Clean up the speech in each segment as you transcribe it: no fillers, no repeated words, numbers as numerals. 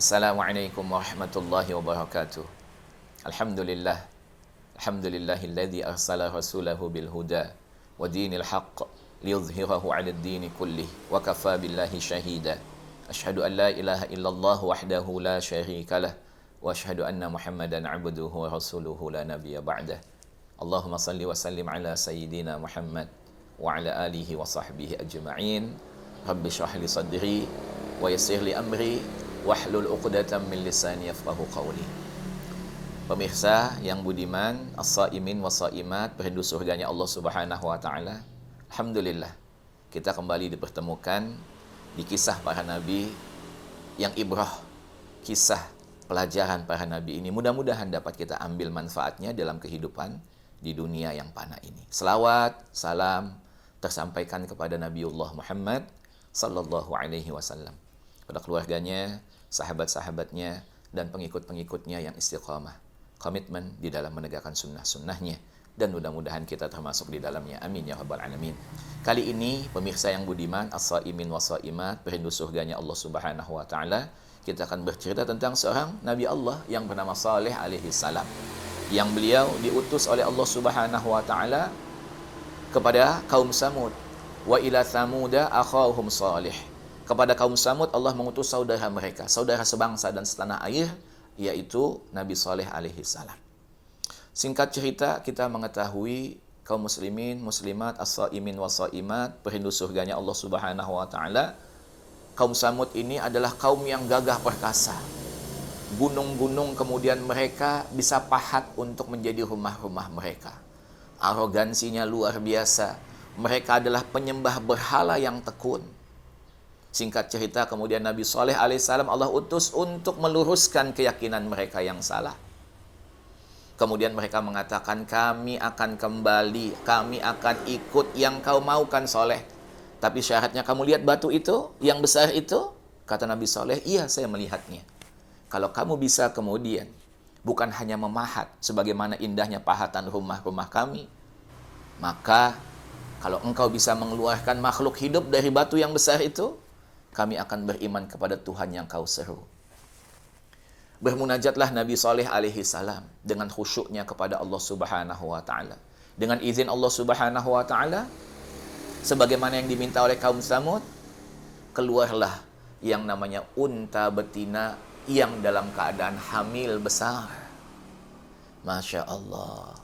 Assalamualaikum warahmatullahi wabarakatuh. Alhamdulillah. Alhamdulillahilladzi arsala rasulahu bil huda wa dinil haqq liyudhhirahu 'alad dini kullih wa kafa billahi shahida. Asyhadu an la ilaha illallah wahdahu la syarika lah wa asyhadu anna Muhammadan 'abduhu wa rasuluhu la nabiyya ba'dah. Allahumma salli wa sallim ala sayyidina Muhammad wa ala alihi wa sahbihi ajma'in. Rabbi shrah li sadri wa yassir li amri wahlul 'uqdatam min lisani yafqahu qawli. Pemirsa yang budiman, as-saimin was-saimat, perindu surganya Allah Subhanahu wa taala. Alhamdulillah, kita kembali dipertemukan di kisah para nabi yang ibrah, kisah pelajaran para nabi ini. Mudah-mudahan dapat kita ambil manfaatnya dalam kehidupan di dunia yang fana ini. Selawat, salam tersampaikan kepada Nabiullah Muhammad sallallahu alaihi wasallam, pada keluarganya, sahabat-sahabatnya, dan pengikut-pengikutnya yang istiqamah, komitmen di dalam menegakkan sunnah-sunnahnya, dan mudah-mudahan kita termasuk di dalamnya. Amin ya rabbal alamin. Kali ini, pemirsa yang budiman, as-saimin was-saimat, perindu surganya Allah Subhanahu wa taala, kita akan bercerita tentang seorang Nabi Allah yang bernama Saleh alaihi salam, yang beliau diutus oleh Allah Subhanahu wa taala kepada kaum Samud. Wa ila Thamuda akhahum Salih. Kepada kaum Samud Allah mengutus saudara mereka, saudara sebangsa dan setanah air, yaitu Nabi Saleh alaihi salam. Singkat cerita, kita mengetahui kaum muslimin, muslimat, as-saimin was-saimat, perindu surganya Allah Subhanahu wa taala. Kaum Samud ini adalah kaum yang gagah perkasa. Gunung-gunung kemudian mereka bisa pahat untuk menjadi rumah-rumah mereka. Arogansinya luar biasa. Mereka adalah penyembah berhala yang tekun. Singkat cerita, kemudian Nabi Saleh alaihissalam Allah utus untuk meluruskan keyakinan mereka yang salah. Kemudian mereka mengatakan, kami akan kembali, kami akan ikut yang kau maukan Saleh. Tapi syaratnya kamu lihat batu itu, yang besar itu? Kata Nabi Saleh, iya saya melihatnya. Kalau kamu bisa kemudian, bukan hanya memahat sebagaimana indahnya pahatan rumah-rumah kami, maka kalau engkau bisa mengeluarkan makhluk hidup dari batu yang besar itu, kami akan beriman kepada Tuhan yang kau seru. Bermunajatlah Nabi Saleh alaihi salam dengan khusyuknya kepada Allah Subhanahu wa taala. Dengan izin Allah Subhanahu wa taala, sebagaimana yang diminta oleh kaum Samud, keluarlah yang namanya unta betina yang dalam keadaan hamil besar. Masya Allah.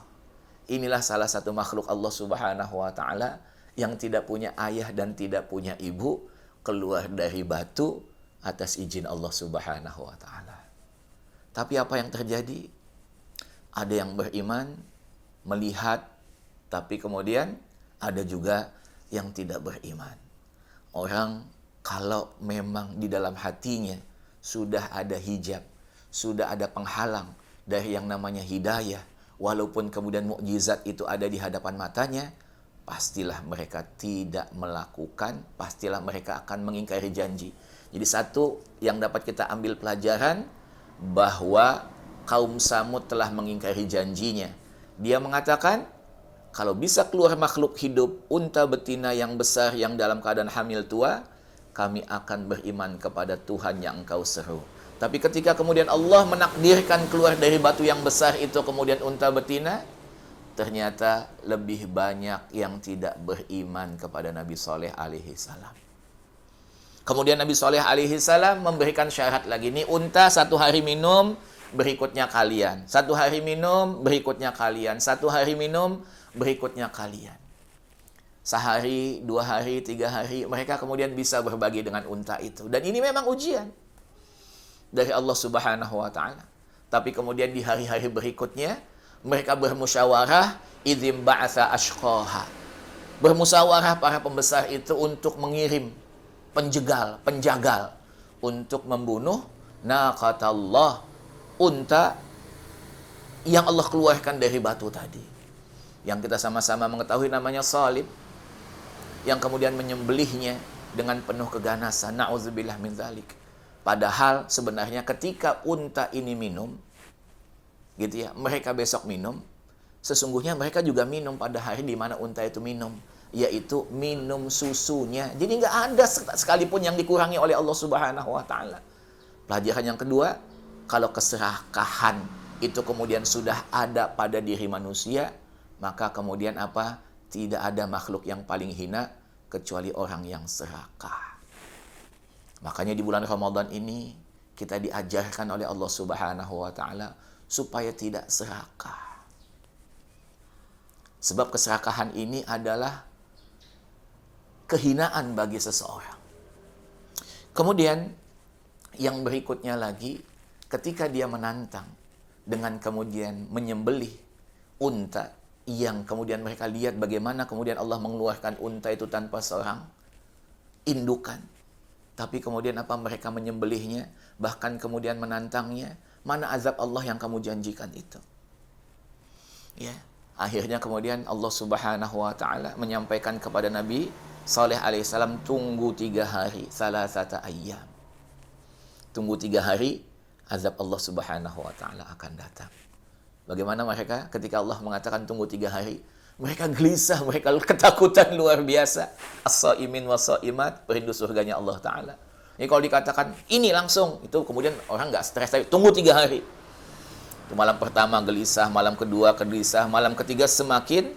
Inilah salah satu makhluk Allah Subhanahu wa taala yang tidak punya ayah dan tidak punya ibu, keluar dari batu atas izin Allah Subhanahu wa taala. Tapi apa yang terjadi? Ada yang beriman, melihat, tapi kemudian ada juga yang tidak beriman. Orang kalau memang di dalam hatinya sudah ada hijab, sudah ada penghalang dari yang namanya hidayah, walaupun kemudian mukjizat itu ada di hadapan matanya, pastilah mereka tidak melakukan, pastilah mereka akan mengingkari janji. Jadi satu yang dapat kita ambil pelajaran, bahwa kaum Samud telah mengingkari janjinya. Dia mengatakan, kalau bisa keluar makhluk hidup, unta betina yang besar yang dalam keadaan hamil tua, kami akan beriman kepada Tuhan yang engkau seru. Tapi ketika kemudian Allah menakdirkan keluar dari batu yang besar itu kemudian unta betina, ternyata lebih banyak yang tidak beriman kepada Nabi Saleh alaihi salam. Kemudian Nabi Saleh alaihi salam memberikan syarat lagi. Ini unta satu hari minum, berikutnya kalian. Satu hari minum, berikutnya kalian. Satu hari minum, berikutnya kalian. Sehari, 2 hari, 3 hari, mereka kemudian bisa berbagi dengan unta itu. Dan ini memang ujian dari Allah Subhanahu wa taala. Tapi kemudian di hari-hari berikutnya, mereka bermusyawarah, idzim ba'atsa ashqaha. Bermusyawarah para pembesar itu untuk mengirim penjagal untuk membunuh naqatallah, unta yang Allah keluarkan dari batu tadi. Yang kita sama-sama mengetahui namanya Salib, yang kemudian menyembelihnya dengan penuh keganasan. Na'udzubillah min dzalik. Padahal sebenarnya ketika unta ini minum, gitu ya, mereka besok minum, sesungguhnya mereka juga minum pada hari di mana unta itu minum. yaitu minum susunya. Jadi nggak ada sekalipun yang dikurangi oleh Allah Subhanahu wa taala. Pelajaran yang kedua, kalau keserakahan itu kemudian sudah ada pada diri manusia, maka kemudian apa? Tidak ada makhluk yang paling hina kecuali orang yang serakah. Makanya di bulan Ramadan ini kita diajarkan oleh Allah Subhanahu wa taala supaya tidak serakah. Sebab keserakahan ini adalah kehinaan bagi seseorang. Kemudian yang berikutnya lagi, ketika dia menantang dengan kemudian menyembelih unta, yang kemudian mereka lihat bagaimana kemudian Allah mengeluarkan unta itu tanpa seorang indukan. Tapi kemudian apa, mereka menyembelihnya, bahkan kemudian menantangnya, mana azab Allah yang kamu janjikan itu? Ya, akhirnya kemudian Allah Subhanahu wa taala menyampaikan kepada Nabi Saleh alaihissalam, tunggu 3 hari, salasata ayyam. Tunggu 3 hari, azab Allah Subhanahu wa taala akan datang. Bagaimana mereka ketika Allah mengatakan tunggu 3 hari? Mereka gelisah, mereka ketakutan luar biasa. As-saimin was-saimat, perindu surganya Allah Ta'ala. Jadi kalau dikatakan ini langsung, itu kemudian orang nggak stres, tapi tunggu 3 hari. Itu malam pertama gelisah, malam kedua gelisah, malam ketiga semakin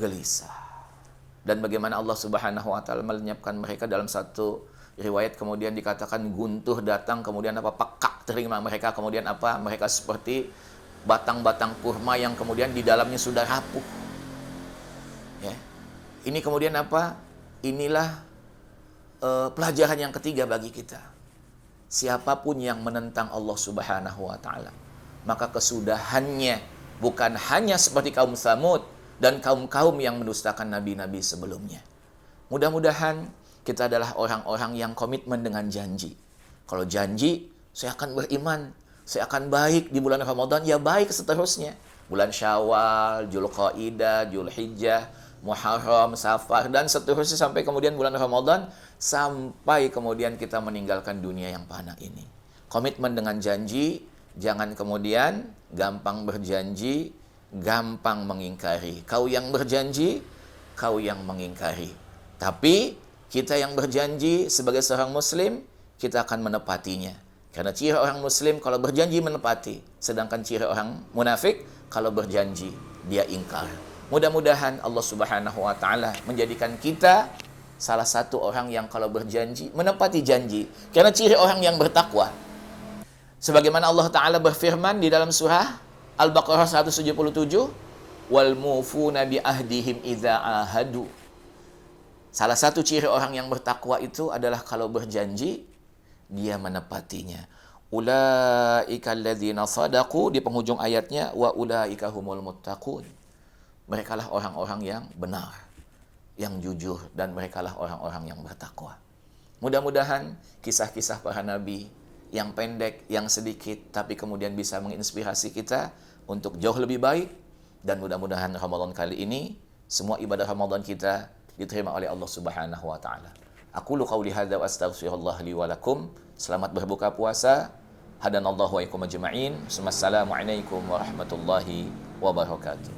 gelisah. Dan bagaimana Allah Subhanahu wa taala melenyapkan mereka, dalam satu riwayat kemudian dikatakan guntur datang, kemudian apa, pekak terima mereka, kemudian apa, mereka seperti batang-batang kurma yang kemudian di dalamnya sudah rapuh. Ya. Ini kemudian apa? Inilah pelajaran yang ketiga bagi kita. Siapapun yang menentang Allah Subhanahu wa taala, maka kesudahannya bukan hanya seperti kaum Tsamud dan kaum-kaum yang mendustakan nabi-nabi sebelumnya. Mudah-mudahan kita adalah orang-orang yang komitmen dengan janji. Kalau janji, saya akan beriman, saya akan baik di bulan Ramadan, ya baik seterusnya. Bulan Syawal, Dzulqa'dah, Dzulhijjah, Muharram, Safar, dan seterusnya sampai kemudian bulan Ramadan, sampai kemudian kita meninggalkan dunia yang fana ini. Komitmen dengan janji, jangan kemudian gampang berjanji, gampang mengingkari. Kau yang berjanji, kau yang mengingkari. Tapi kita yang berjanji sebagai seorang muslim, kita akan menepatinya. Karena ciri orang muslim kalau berjanji menepati, sedangkan ciri orang munafik kalau berjanji dia ingkar. Mudah-mudahan Allah Subhanahu wa taala menjadikan kita salah satu orang yang kalau berjanji menepati janji. Karena ciri orang yang bertakwa. Sebagaimana Allah taala berfirman di dalam surah Al-Baqarah 177, wal mufuna bi ahdihim idza ahadu. Salah satu ciri orang yang bertakwa itu adalah kalau berjanji dia menepatinya. Ulaika alladzina sadaqu, di penghujung ayatnya, wa ulaika humul muttaqun. Merekalah orang-orang yang benar, yang jujur, dan merekalah orang-orang yang bertakwa. Mudah-mudahan kisah-kisah para nabi yang pendek, yang sedikit, tapi kemudian bisa menginspirasi kita untuk jauh lebih baik. Dan mudah-mudahan Ramadan kali ini semua ibadah Ramadan kita diterima oleh Allah Subhanahu wa taala. Aqulu qauli hadza wa astaghfirullah li wa lakum. Selamat berbuka puasa. Hadanallahu wa iyyakum ajma'in. Wassalamu alaikum warahmatullahi wabarakatuh.